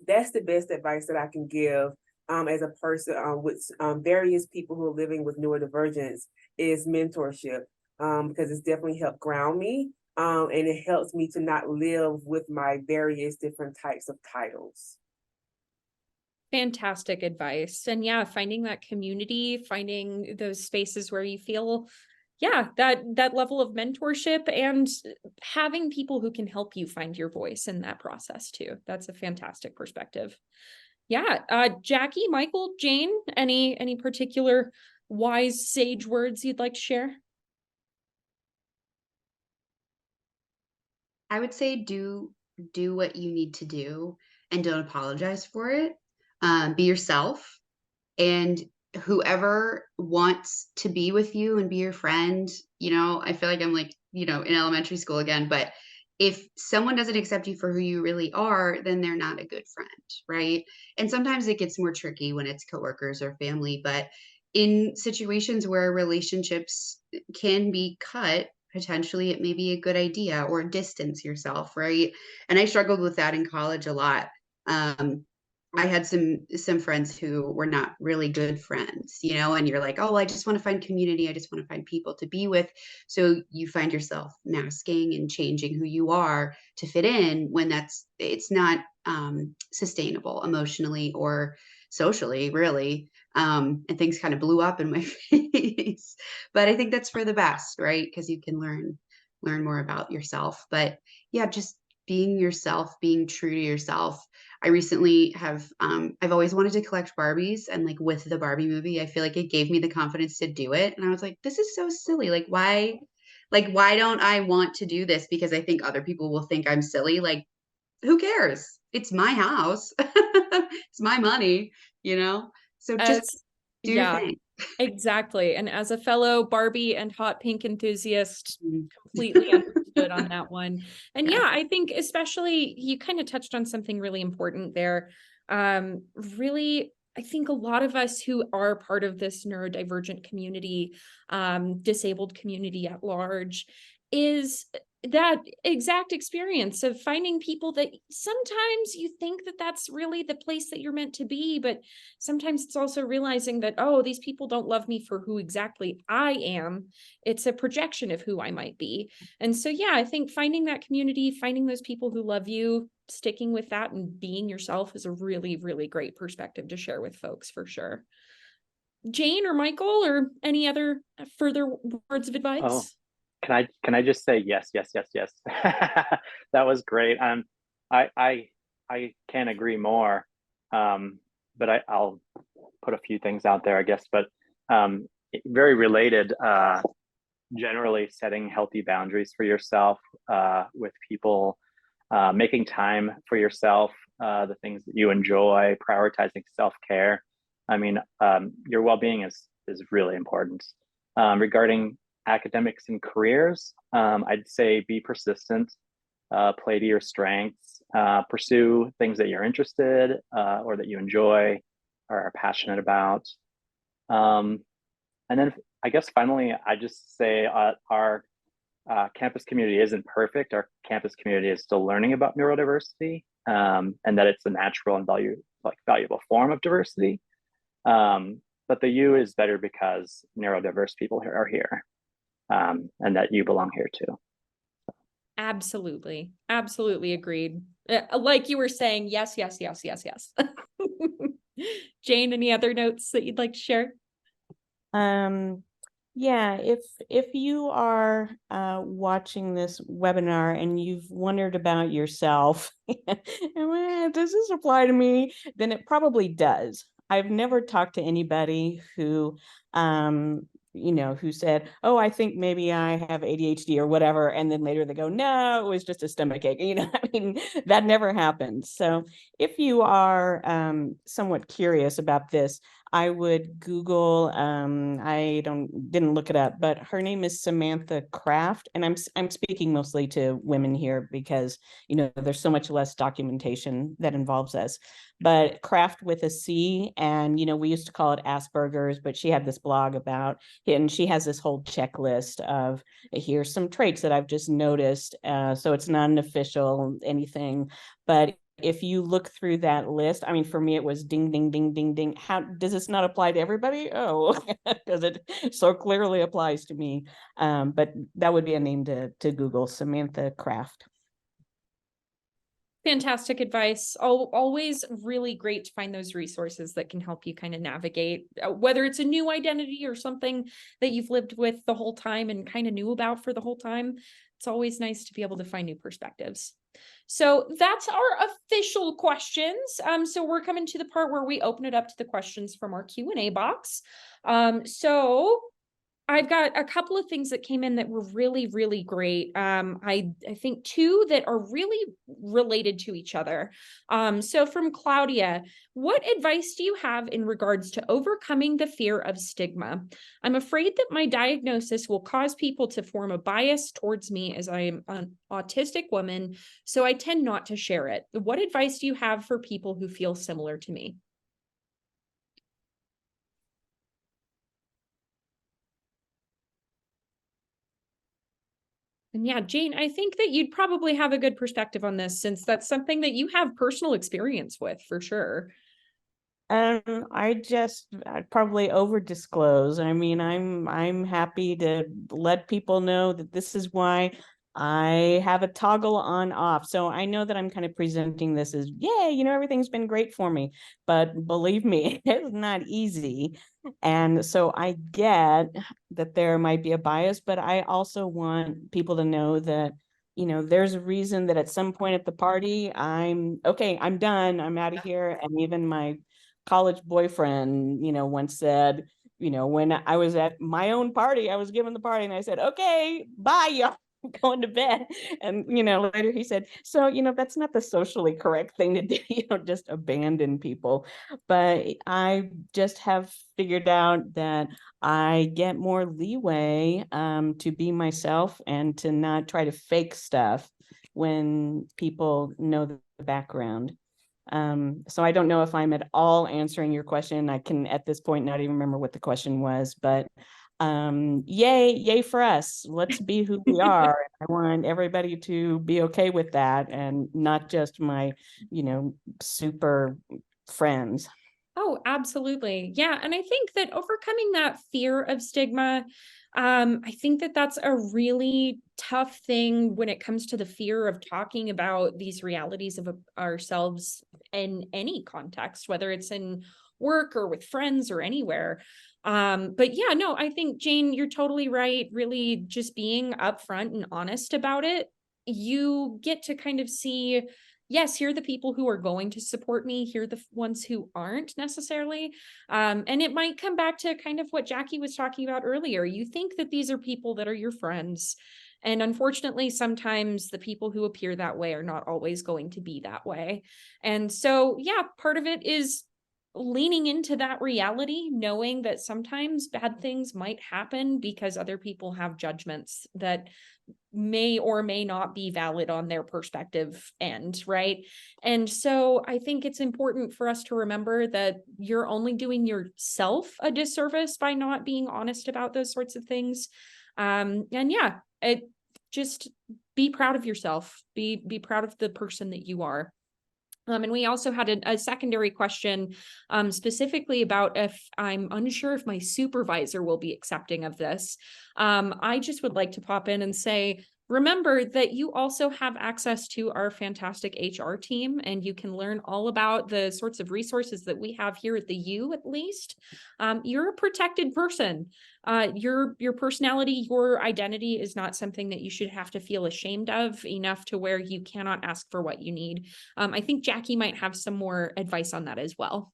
that's the best advice that I can give as a person with various people who are living with neurodivergence, is mentorship, because it's definitely helped ground me, and it helps me to not live with my various different types of titles. Fantastic advice. And yeah, finding that community, finding those spaces where you feel, yeah, that level of mentorship, and having people who can help you find your voice in that process too. That's a fantastic perspective. Yeah. Jackie, Michael, Jane, any particular wise sage words you'd like to share? I would say do what you need to do and don't apologize for it. Be yourself, and whoever wants to be with you and be your friend, I feel like I'm like, in elementary school again, but if someone doesn't accept you for who you really are, then they're not a good friend, right? And sometimes it gets more tricky when it's coworkers or family, but in situations where relationships can be cut, potentially it may be a good idea, or distance yourself, right? And I struggled with that in college a lot. I had some friends who were not really good friends, and you're like, oh, I just want to find community. I just want to find people to be with. So you find yourself masking and changing who you are to fit in, when it's not sustainable emotionally or socially, really. And things kind of blew up in my face. But I think that's for the best, right? Because you can learn more about yourself. But yeah, just being yourself, being true to yourself. I recently I've always wanted to collect Barbies, and like with the Barbie movie, I feel like it gave me the confidence to do it. And I was like, this is so silly. Why don't I want to do this? Because I think other people will think I'm silly. Like, who cares? It's my house. It's my money, So just As do your yeah, thing. exactly. And as a fellow Barbie and hot pink enthusiast, Mhm. completely understood on that one. And Yeah. yeah, I think especially you kind of touched on something really important there. Really, I think a lot of us who are part of this neurodivergent community, disabled community at large, is that exact experience of finding people that sometimes you think that that's really the place that you're meant to be, but sometimes it's also realizing that, oh, these people don't love me for who exactly I am. It's a projection of who I might be. And so, yeah, I think finding that community, finding those people who love you, sticking with that and being yourself is a really, really great perspective to share with folks for sure. Jane or Michael or any other further words of Oh, advice? can I just say yes, yes, yes, yes. That was great. I can't agree more. But I'll put a few things out there, I guess. But very related. Generally, setting healthy boundaries for yourself with people, making time for yourself, the things that you enjoy, prioritizing self-care. I mean, your well-being is really important. Regarding academics and careers, I'd say be persistent, play to your strengths, pursue things that you're interested or that you enjoy or are passionate about. And then I guess finally, I just say our campus community isn't perfect. Our campus community is still learning about neurodiversity, and that it's a natural and valuable form of diversity. But the U is better because neurodiverse people are here, and that you belong here too. Absolutely. Absolutely agreed. Like you were saying, yes, yes, yes, yes, yes. Jane, any other notes that you'd like to share? Yeah, if you are watching this webinar and you've wondered about yourself, does this apply to me? Then it probably does. I've never talked to anybody who who said, oh, I think maybe I have ADHD or whatever, and then later they go, no, it was just a stomach ache. I mean, that never happens. So if you are somewhat curious about this, I would Google, I didn't look it up, but her name is Samantha Kraft. And I'm speaking mostly to women here because, there's so much less documentation that involves us. But Kraft with a C, and, we used to call it Asperger's, but she had this blog about it, and she has this whole checklist of, here's some traits that I've just noticed. So it's not an official anything, but if you look through that list, I mean, for me, it was ding, ding, ding, ding, ding. How does this not apply to everybody? Oh, because it so clearly applies to me. But that would be a name to Google, Samantha Kraft. Fantastic advice. Always really great to find those resources that can help you kind of navigate, whether it's a new identity or something that you've lived with the whole time and kind of knew about for the whole time. It's always nice to be able to find new perspectives. So that's our official questions. So we're coming to the part where we open it up to the questions from our Q&A box. So I've got a couple of things that came in that were really, really great. I think two that are really related to each other. So from Claudia, what advice do you have in regards to overcoming the fear of stigma? I'm afraid that my diagnosis will cause people to form a bias towards me as I am an autistic woman, so I tend not to share it. What advice do you have for people who feel similar to me? And yeah, Jane, I think that you'd probably have a good perspective on this since that's something that you have personal experience with for sure. I'd probably over disclose. I mean, I'm happy to let people know that this is why I have a toggle on off. So I know that I'm kind of presenting this as, yay, everything's been great for me. But believe me, it's not easy. And so I get that there might be a bias, but I also want people to know that, there's a reason that at some point at the party, I'm done, I'm out of here. And even my college boyfriend, once said, when I was at my own party, I was given the party and I said, okay, bye, y'all. Going to bed. And later he said, so that's not the socially correct thing to do, just abandon people. But I just have figured out that I get more leeway to be myself and to not try to fake stuff when people know the background. So I don't know if I'm at all answering your question. I can at this point not even remember what the question was, but yay for us. Let's be who we are. I want everybody to be okay with that and not just my, super friends. Oh, absolutely. Yeah. And I think that overcoming that fear of stigma, I think that that's a really tough thing when it comes to the fear of talking about these realities of ourselves in any context, whether it's in work or with friends or anywhere. But yeah, no, I think, Jane, you're totally right. Really just being upfront and honest about it, you get to kind of see, yes, here are the people who are going to support me. Here are the ones who aren't necessarily. And it might come back to kind of what Jackie was talking about earlier. You think that these are people that are your friends. And unfortunately, sometimes the people who appear that way are not always going to be that way. And so, yeah, part of it is leaning into that reality, knowing that sometimes bad things might happen because other people have judgments that may or may not be valid on their perspective end, right? And so I think it's important for us to remember that you're only doing yourself a disservice by not being honest about those sorts of things. And yeah, just be proud of yourself. Be proud of the person that you are. And we also had a secondary question specifically about if I'm unsure if my supervisor will be accepting of this. I just would like to pop in and say, remember that you also have access to our fantastic HR team, and you can learn all about the sorts of resources that we have here at the U, at least. You're a protected person. Your personality, your identity is not something that you should have to feel ashamed of enough to where you cannot ask for what you need. I think Jackie might have some more advice on that as well.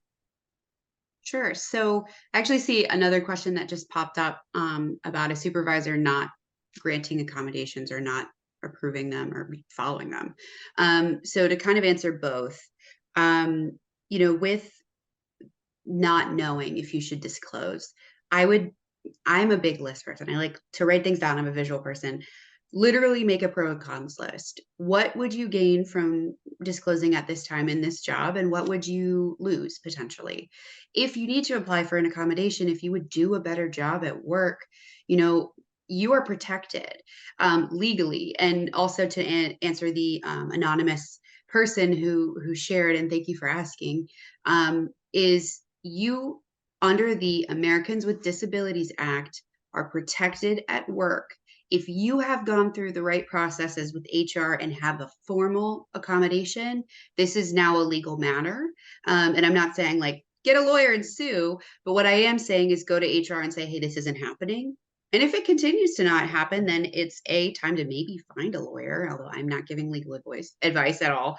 Sure. So I actually see another question that just popped up about a supervisor not granting accommodations or not approving them or following them. So to kind of answer both, with not knowing if you should disclose. I'm a big list person. I like to write things down. I'm a visual person. Literally make a pro and cons list. What would you gain from disclosing at this time in this job? And what would you lose potentially? If you need to apply for an accommodation, if you would do a better job at work, you know, you are protected legally. And also to answer the anonymous person who shared, and thank you for asking, is you under the Americans with Disabilities Act are protected at work. If you have gone through the right processes with HR and have a formal accommodation, this is now a legal matter. And I'm not saying like get a lawyer and sue, but what I am saying is go to HR and say, hey, this isn't happening. And if it continues to not happen, then it's time to maybe find a lawyer, although I'm not giving legal advice at all.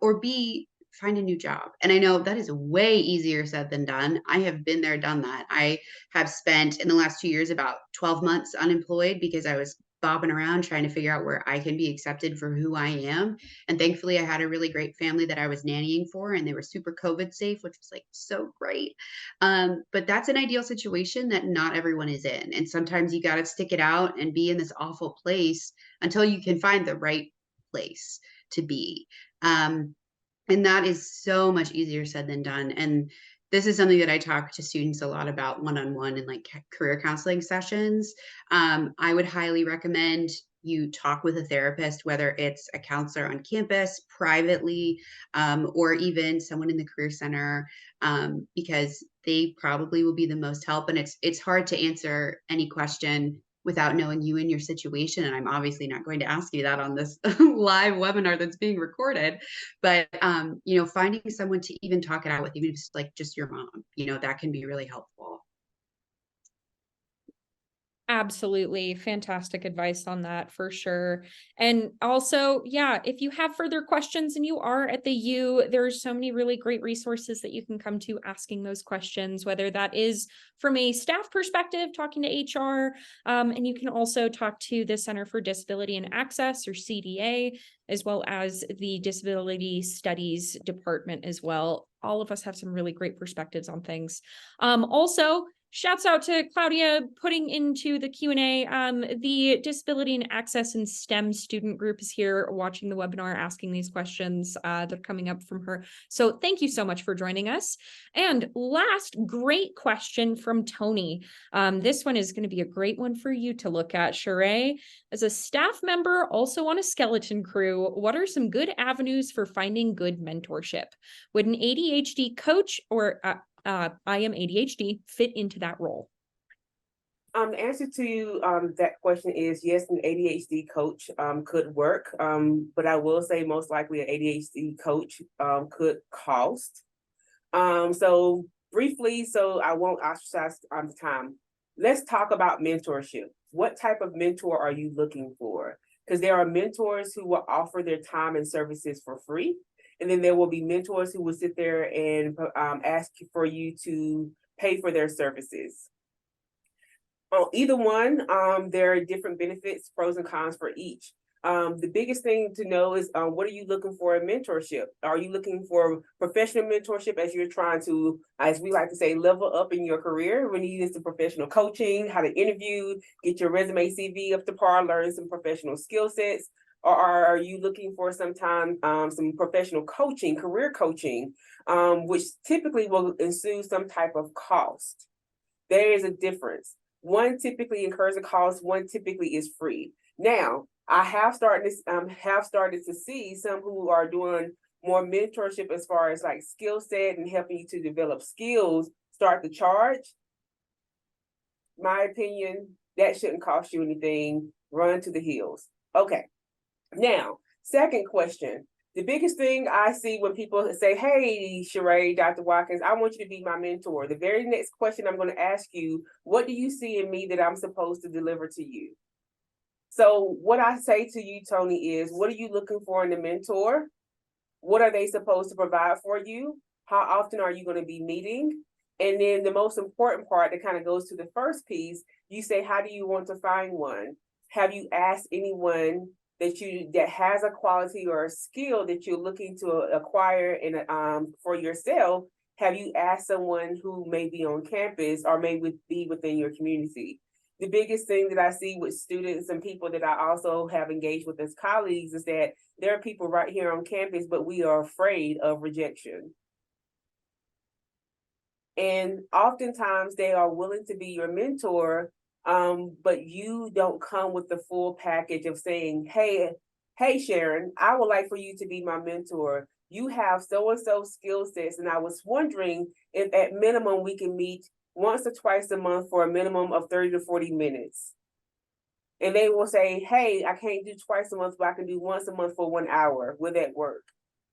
Or B, find a new job. And I know that is way easier said than done. I have been there, done that. I have spent in the last 2 years about 12 months unemployed because I was bobbing around trying to figure out where I can be accepted for who I am. And thankfully, I had a really great family that I was nannying for, and they were super COVID safe, which was like so great. But that's an ideal situation that not everyone is in. And sometimes you got to stick it out and be in this awful place until you can find the right place to be. And that is so much easier said than done. And this is something that I talk to students a lot about one-on-one in like career counseling sessions. I would highly recommend you talk with a therapist, whether it's a counselor on campus, privately, or even someone in the career center, because they probably will be the most help. And it's hard to answer any question without knowing you and your situation. And I'm obviously not going to ask you that on this live webinar that's being recorded, but you know, finding someone to even talk it out with, even if it's like just your mom, you know, that can be really helpful. Absolutely. Fantastic advice on that for sure. And also, yeah, if you have further questions and you are at the U, there's so many really great resources that you can come to asking those questions, whether that is from a staff perspective, talking to HR, and you can also talk to the Center for Disability and Access, or CDA, as well as the Disability Studies Department as well. All of us have some really great perspectives on things. Also, shouts out to Claudia putting into the Q&A. The Disability and Access and STEM student group is here watching the webinar, asking these questions that are coming up from her. So thank you so much for joining us. And last, great question from Tony. This one is going to be a great one for you to look at, Sheree. As a staff member, also on a skeleton crew, what are some good avenues for finding good mentorship? Would an ADHD coach or I am ADHD fit into that role? The answer to that question is yes, an ADHD coach could work, but I will say most likely an ADHD coach could cost. So briefly, so I won't ostracize on the time. Let's talk about mentorship. What type of mentor are you looking for? Because there are mentors who will offer their time and services for free. And then there will be mentors who will sit there and ask for you to pay for their services. On either one, there are different benefits, pros and cons for each. The biggest thing to know is what are you looking for in mentorship? Are you looking for professional mentorship as you're trying to, as we like to say, level up in your career? We need some professional coaching, how to interview, get your resume CV up to par, learn some professional skill sets. Or are you looking for some professional coaching, career coaching, which typically will ensue some type of cost? There is a difference. One typically incurs a cost, one typically is free. Now, I have started to see some who are doing more mentorship as far as like skill set and helping you to develop skills, start to charge. My opinion, that shouldn't cost you anything. Run to the hills. Okay. Now, second question. The biggest thing I see when people say, hey, Sheree, Dr. Watkins, I want you to be my mentor. The very next question I'm going to ask you, what do you see in me that I'm supposed to deliver to you? So what I say to you, Tony, is what are you looking for in a mentor? What are they supposed to provide for you? How often are you going to be meeting? And then the most important part that kind of goes to the first piece, you say, how do you want to find one? Have you asked anyone that has a quality or a skill that you're looking to acquire in for yourself? Have you asked someone who may be on campus or may be within your community? The biggest thing that I see with students and people that I also have engaged with as colleagues is that there are people right here on campus, but we are afraid of rejection. And oftentimes they are willing to be your mentor, but you don't come with the full package of saying, hey, Sharon, I would like for you to be my mentor. You have so-and-so skill sets, and I was wondering if at minimum we can meet once or twice a month for a minimum of 30 to 40 minutes. And they will say, hey, I can't do twice a month, but I can do once a month for 1 hour. Will that work?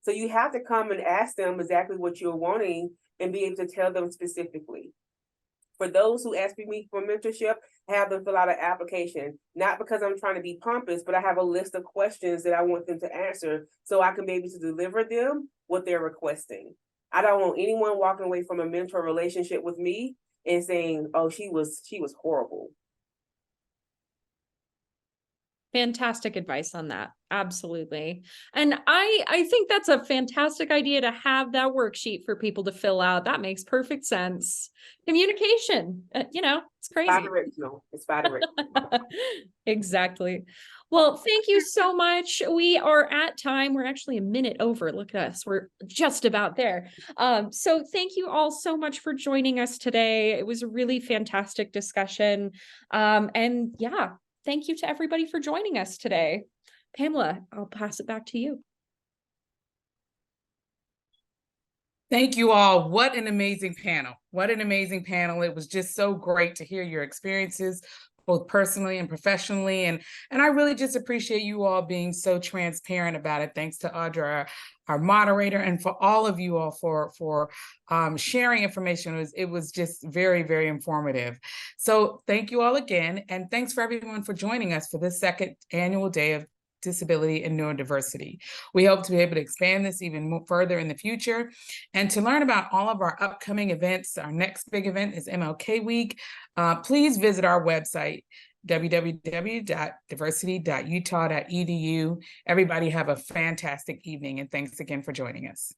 So you have to come and ask them exactly what you're wanting and be able to tell them specifically. For those who ask me for mentorship, have them fill out an application, not because I'm trying to be pompous, but I have a list of questions that I want them to answer so I can be able to deliver them what they're requesting. I don't want anyone walking away from a mentor relationship with me and saying, oh, she was horrible. Fantastic advice on that. Absolutely. And I think that's a fantastic idea to have that worksheet for people to fill out. That makes perfect sense. Communication, it's crazy. Bi-directional. It's bi-directional. Exactly. Well, thank you so much. We are at time. We're actually a minute over. Look at us. We're just about there. So thank you all so much for joining us today. It was a really fantastic discussion. And yeah, thank you to everybody for joining us today. Pamela, I'll pass it back to you. Thank you all. What an amazing panel. What an amazing panel. It was just so great to hear your experiences, both personally and professionally. And I really just appreciate you all being so transparent about it. Thanks to Audra, our moderator, and for all of you all for sharing information. It was just very, very informative. So thank you all again. And thanks for everyone for joining us for this second annual day of disability and neurodiversity. We hope to be able to expand this even further in the future. And to learn about all of our upcoming events, our next big event is MLK Week. Please visit our website, www.diversity.utah.edu. Everybody have a fantastic evening, and thanks again for joining us.